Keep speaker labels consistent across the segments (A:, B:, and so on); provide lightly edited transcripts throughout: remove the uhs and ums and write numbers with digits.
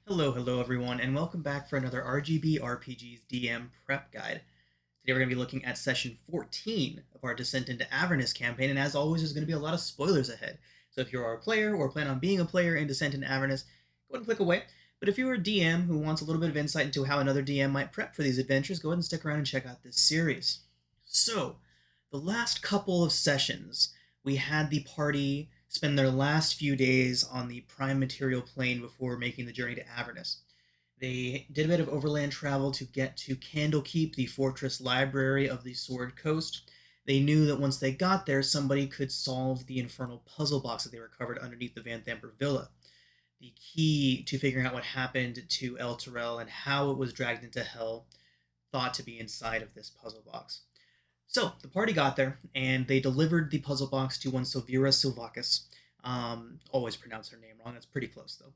A: Hello everyone, and welcome back for another RGB RPG's DM prep guide. Today we're going to be looking at session 14 of our Descent into Avernus campaign, and as always, there's going to be a lot of spoilers ahead. So if you're a player or plan on being a player in Descent into Avernus, go ahead and click away. But if you're a DM who wants a little bit of insight into how another DM might prep for these adventures, go ahead and stick around and check out this series. So, the last couple of sessions, we had the party spend their last few days on the prime material plane before making the journey to Avernus. They did a bit of overland travel to get to Candlekeep, the fortress library of the Sword Coast. They knew that once they got there, somebody could solve the infernal puzzle box that they recovered underneath the Van Thamper Villa. The key to figuring out what happened to El Terrell and how it was dragged into hell thought to be inside of this puzzle box. So the party got there, and they delivered the puzzle box to one Silvira Silvakis. Always pronounce her name wrong. That's pretty close, though.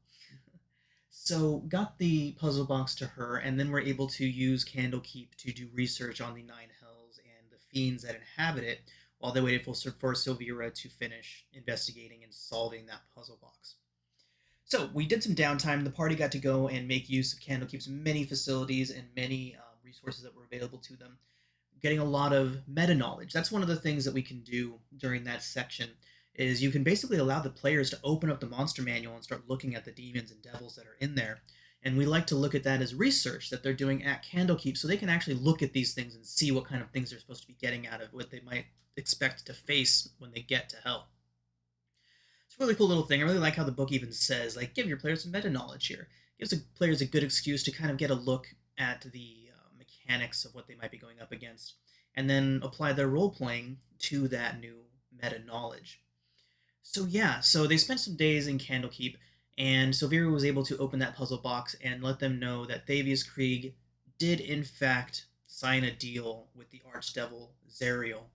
A: So got the puzzle box to her, and then were able to use Candlekeep to do research on the Nine Hells and the fiends that inhabit it, while they waited for Silvira to finish investigating and solving that puzzle box. So we did some downtime. The party got to go and make use of Candlekeep's many facilities and many resources that were available to them, getting a lot of meta knowledge. That's one of the things that we can do during that section is you can basically allow the players to open up the monster manual and start looking at the demons and devils that are in there. And we like to look at that as research that they're doing at Candlekeep so they can actually look at these things and see what kind of things they're supposed to be getting out of what they might expect to face when they get to hell. It's a really cool little thing. I really like how the book even says, like, give your players some meta knowledge here. Gives the players a good excuse to kind of get a look at the mechanics of what they might be going up against, and then apply their role playing to that new meta knowledge. So yeah, so they spent some days in Candlekeep, and Silvira was able to open that puzzle box and let them know that Thavius Krieg did in fact sign a deal with the Archdevil Zariel,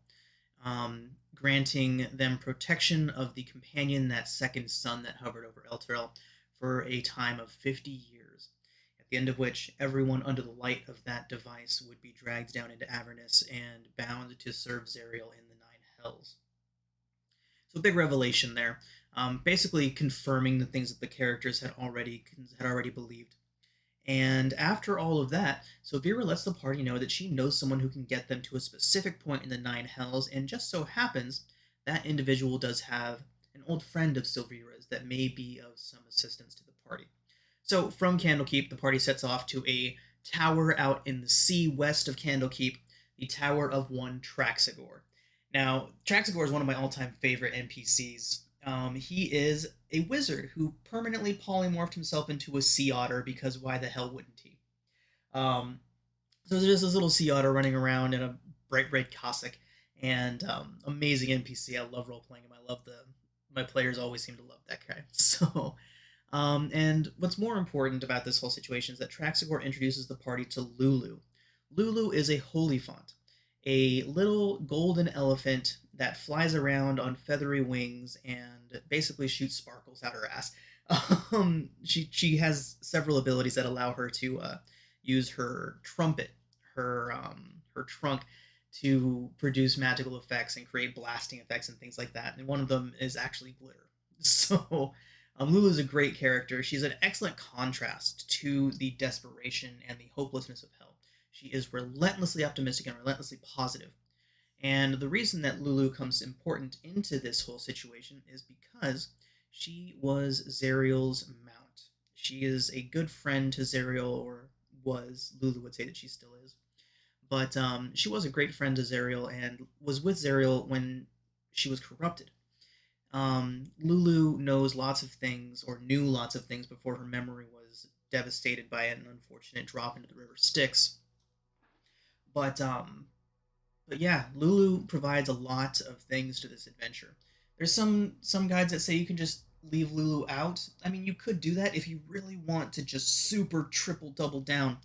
A: granting them protection of the companion, that second sun that hovered over Elturel, for a time of 50 years, at the end of which everyone under the light of that device would be dragged down into Avernus and bound to serve Zariel in the Nine Hells. So big revelation there, basically confirming the things that the characters had already believed. And after all of that, Silvira lets the party know that she knows someone who can get them to a specific point in the Nine Hells, and just so happens that individual does have an old friend of Silvira's that may be of some assistance to the party. So from Candlekeep, the party sets off to a tower out in the sea west of Candlekeep, the Tower of One Traxigor. Now, Traxigor is one of my all-time favorite NPCs. He is a wizard who permanently polymorphed himself into a sea otter, because why the hell wouldn't he? So there's just this little sea otter running around in a bright red cassock, and amazing NPC. I love role playing him. My players always seem to love that guy. So, and what's more important about this whole situation is that Traxigor introduces the party to Lulu. Lulu is a holyphant, a little golden elephant that flies around on feathery wings and basically shoots sparkles out her ass. She has several abilities that allow her to use her trumpet, her trunk, to produce magical effects and create blasting effects and things like that. And one of them is actually glitter. So Lulu's a great character. She's an excellent contrast to the desperation and the hopelessness of hell. She is relentlessly optimistic and relentlessly positive. And the reason that Lulu comes important into this whole situation is because she was Zariel's mount. She is a good friend to Zariel, or was. Lulu would say that she still is. But she was a great friend to Zariel and was with Zariel when she was corrupted. Lulu knows lots of things, or knew lots of things, before her memory was devastated by an unfortunate drop into the river Styx. But but yeah, Lulu provides a lot of things to this adventure. There's some guides that say you can just leave Lulu out. I mean, you could do that if you really want to just super triple double down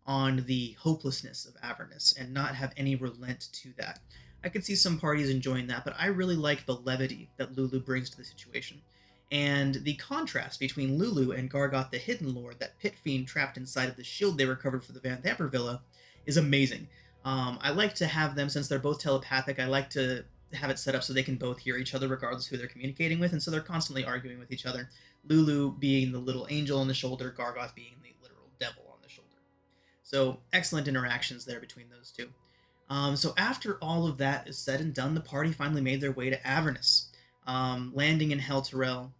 A: on the hopelessness of Avernus and not have any relent to that. I could see some parties enjoying that, but I really like the levity that Lulu brings to the situation. And the contrast between Lulu and Gargoth the Hidden Lord, that pit fiend trapped inside of the shield they recovered for the Van Thamper Villa, is amazing. I like to have them, since they're both telepathic, I like to have it set up so they can both hear each other regardless who they're communicating with, and so they're constantly arguing with each other. Lulu being the little angel on the shoulder, Gargoth being the literal devil on the shoulder. So excellent interactions there between those two. So after all of that is said and done, the party finally made their way to Avernus, landing in El Terrell.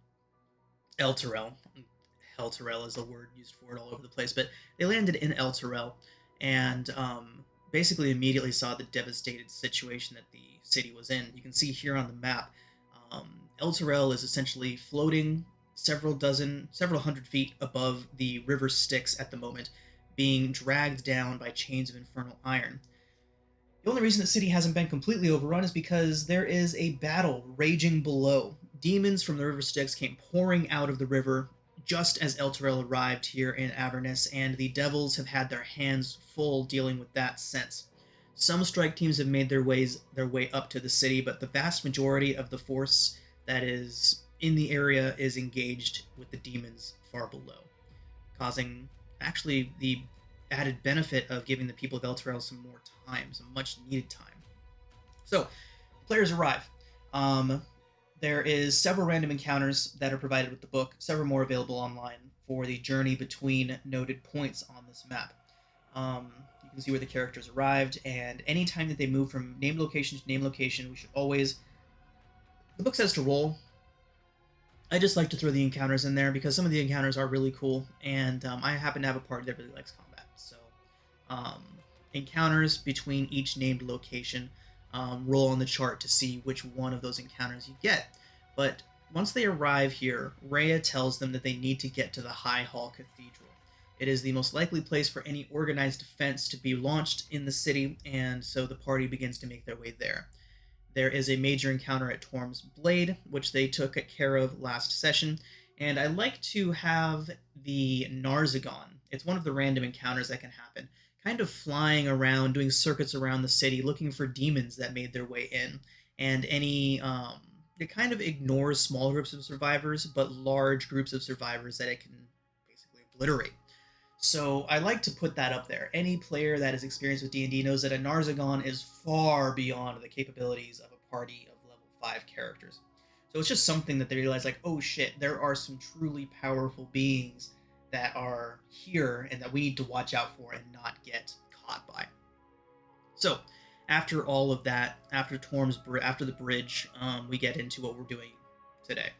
A: El Terrell is a word used for it all over the place, but they landed in El Terrell and basically immediately saw the devastated situation that the city was in. You can see here on the map, El Terrell is essentially floating several hundred feet above the river Styx at the moment, being dragged down by chains of infernal iron. The only reason the city hasn't been completely overrun is because there is a battle raging below. Demons from the river Styx came pouring out of the river just as El Terrell arrived here in Avernus, and the devils have had their hands full dealing with that since. Some strike teams have made their way up to the city, but the vast majority of the force that is in the area is engaged with the demons far below, causing actually the added benefit of giving the people of El Terrell some more time, some much needed time. So, players arrive. There is several random encounters that are provided with the book, several more available online for the journey between noted points on this map. You can see where the characters arrived, and anytime that they move from named location to named location, we should always... The book says to roll. I just like to throw the encounters in there because some of the encounters are really cool, and I happen to have a party that really likes combat. So, encounters between each named location, roll on the chart to see which one of those encounters you get. But once they arrive here, Rhea tells them that they need to get to the High Hall Cathedral. It is the most likely place for any organized defense to be launched in the city, and so the party begins to make their way there. There is a major encounter at Torm's Blade, which they took care of last session, and I like to have the Narzagon. It's one of the random encounters that can happen, kind of flying around, doing circuits around the city, looking for demons that made their way in, and it kind of ignores small groups of survivors, but large groups of survivors that it can basically obliterate. So I like to put that up there. Any player that is experienced with D&D knows that a Narzagon is far beyond the capabilities of a party of level 5 characters. So it's just something that they realize, like, oh shit, there are some truly powerful beings that are here and that we need to watch out for and not get caught by. So after all of that, after the bridge, we get into what we're doing today.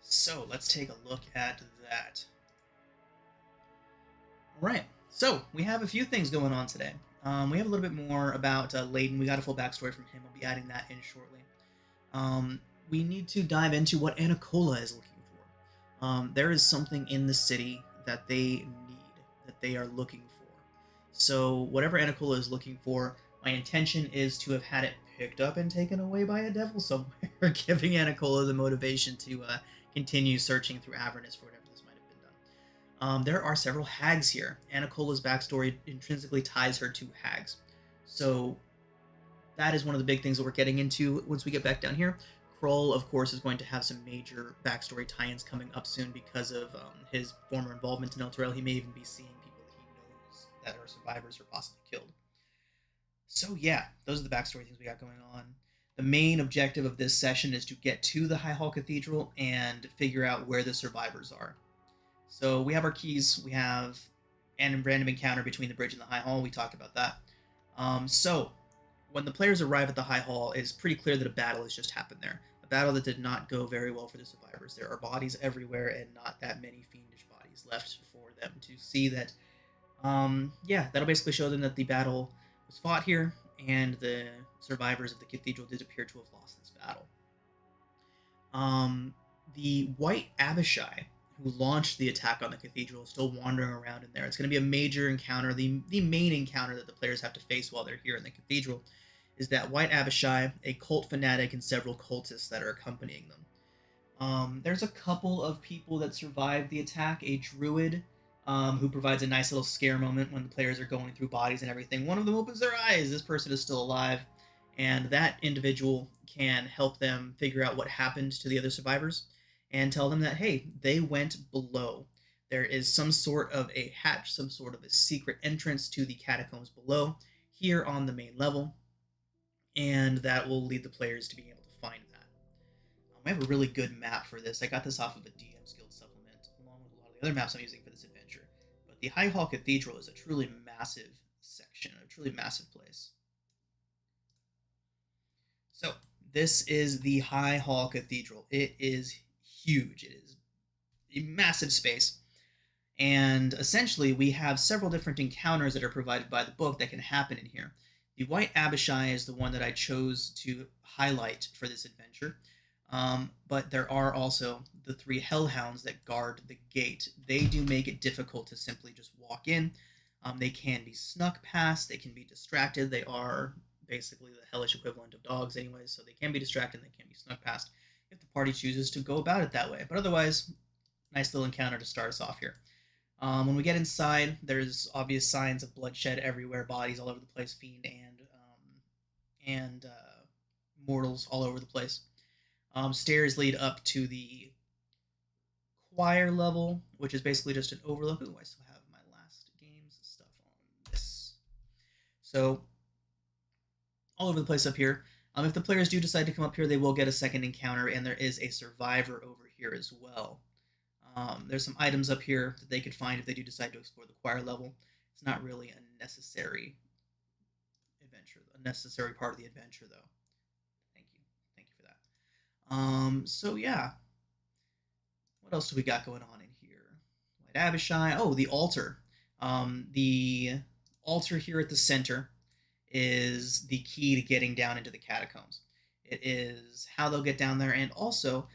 A: So let's take a look at that. Right, so we have a few things going on today. We have a little bit more about Layden. We got a full backstory from him. I'll be adding that in shortly. We need to dive into what Anacola is looking for. There is something in the city that they need, that they are looking for. So whatever Anacola is looking for, my intention is to have had it picked up and taken away by a devil somewhere, giving Anacola the motivation to continue searching through Avernus for whatever this might have been done. There are several hags here. Anacola's backstory intrinsically ties her to hags. So that is one of the big things that we're getting into once we get back down here. Kroll, of course, is going to have some major backstory tie-ins coming up soon because of his former involvement in El Terrell. He may even be seeing people that he knows that are survivors or possibly killed. So yeah, those are the backstory things we got going on. The main objective of this session is to get to the High Hall Cathedral and figure out where the survivors are. So we have our keys. We have a random encounter between the bridge and the High Hall. We talked about that. So when the players arrive at the High Hall, it's pretty clear that a battle has just happened there. A battle that did not go very well for the survivors. There are bodies everywhere and not that many fiendish bodies left for them to see that. Yeah, that'll basically show them that the battle was fought here and the survivors of the cathedral did appear to have lost this battle. The White Abishai, who launched the attack on the cathedral, is still wandering around in there. It's going to be a major encounter. The main encounter that the players have to face while they're here in the cathedral is that White Abishai, a cult fanatic, and several cultists that are accompanying them. There's a couple of people that survived the attack. A druid who provides a nice little scare moment when the players are going through bodies and everything. One of them opens their eyes. This person is still alive, and that individual can help them figure out what happened to the other survivors and tell them that, hey, they went below. There is some sort of a hatch, some sort of a secret entrance to the catacombs below, here on the main level. and that will lead the players to being able to find that. I have a really good map for this. I got this off of a DM's Guild supplement, along with a lot of the other maps I'm using for this adventure. But the High Hall Cathedral is a truly massive section, a truly massive place. So, this is the High Hall Cathedral. It is huge. It is a massive space. And essentially, we have several different encounters that are provided by the book that can happen in here. The White Abishai is the one that I chose to highlight for this adventure. But there are also the 3 hellhounds that guard the gate. They do make it difficult to simply just walk in. They can be snuck past, they can be distracted. They are basically the hellish equivalent of dogs, anyways, so they can be distracted and they can be snuck past if the party chooses to go about it that way. But otherwise, nice little encounter to start us off here. When we get inside, there's obvious signs of bloodshed everywhere, bodies all over the place, fiend and mortals all over the place. Stairs lead up to the choir level, which is basically just an overlook. Ooh, I still have my last game's stuff on this. So, all over the place up here. If the players do decide to come up here, they will get a second encounter, and there is a survivor over here as well. There's some items up here that they could find if they do decide to explore the choir level. It's not really a necessary adventure, a necessary part of the adventure, though. Thank you for that. So yeah, what else do we got going on in here? White Abishai. Oh, the altar. The altar here at the center is the key to getting down into the catacombs. It is how they'll get down there, and also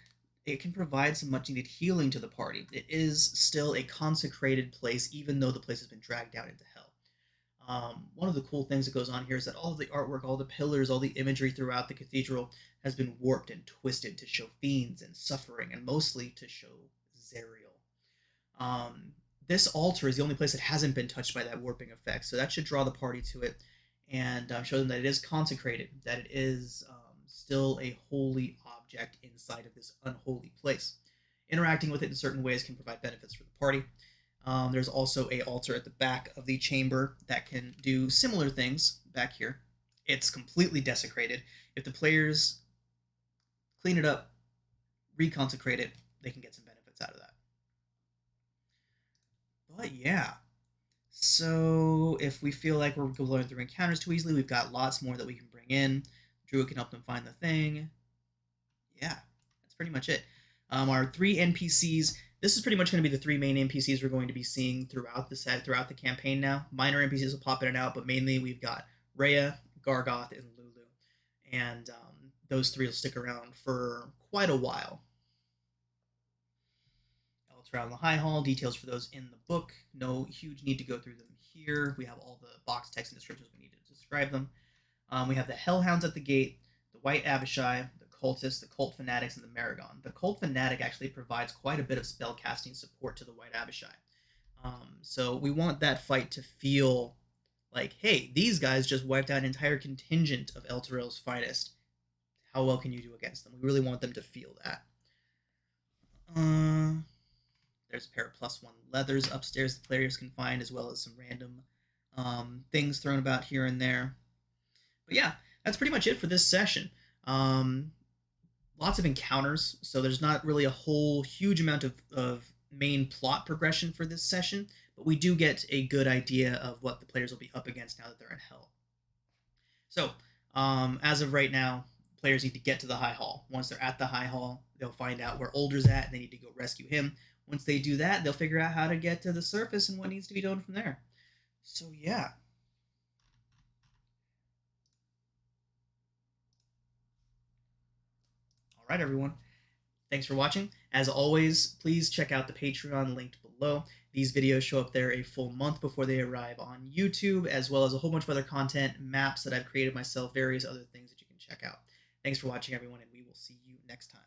A: it can provide some much needed healing to the party. It is still a consecrated place, even though the place has been dragged down into hell. One of the cool things that goes on here is that all of the artwork, all the pillars, all the imagery throughout the cathedral has been warped and twisted to show fiends and suffering, and mostly to show Zariel. This altar is the only place that hasn't been touched by that warping effect, so that should draw the party to it and show them that it is consecrated, that it is still a holy object inside of this unholy place. Interacting with it in certain ways can provide benefits for the party. There's also a altar at the back of the chamber that can do similar things back here. It's completely desecrated. If the players clean it up, reconsecrate it, they can get some benefits out of that. But yeah, so if we feel like we're blowing through encounters too easily, we've got lots more that we can bring in. Druid can help them find the thing. Yeah, that's pretty much it. Our 3 NPCs. This is pretty much going to be the 3 main NPCs we're going to be seeing throughout the campaign now. Minor NPCs will pop in and out, but mainly we've got Rhea, Gargoth, and Lulu. And those 3 will stick around for quite a while. Around the High Hall, details for those in the book. No huge need to go through them here. We have all the box text and descriptions we need to describe them. We have the Hellhounds at the gate, the White Abishai, the Cultists, the Cult Fanatics, and the Maragon. The Cult Fanatic actually provides quite a bit of spellcasting support to the White Abishai. So we want that fight to feel like, hey, these guys just wiped out an entire contingent of Elturel's finest. How well can you do against them? We really want them to feel that. There's a pair of +1 leathers upstairs the players can find, as well as some random things thrown about here and there. But yeah, that's pretty much it for this session. Lots of encounters, so there's not really a whole huge amount of main plot progression for this session, but we do get a good idea of what the players will be up against now that they're in hell. So, as of right now, players need to get to the High Hall. Once they're at the High Hall, they'll find out where Older's at, and they need to go rescue him. Once they do that, they'll figure out how to get to the surface and what needs to be done from there. So, yeah. All right, everyone. Thanks for watching. As always, please check out the Patreon linked below. These videos show up there a full month before they arrive on YouTube, as well as a whole bunch of other content, maps that I've created myself, various other things that you can check out. Thanks for watching, everyone, and we will see you next time.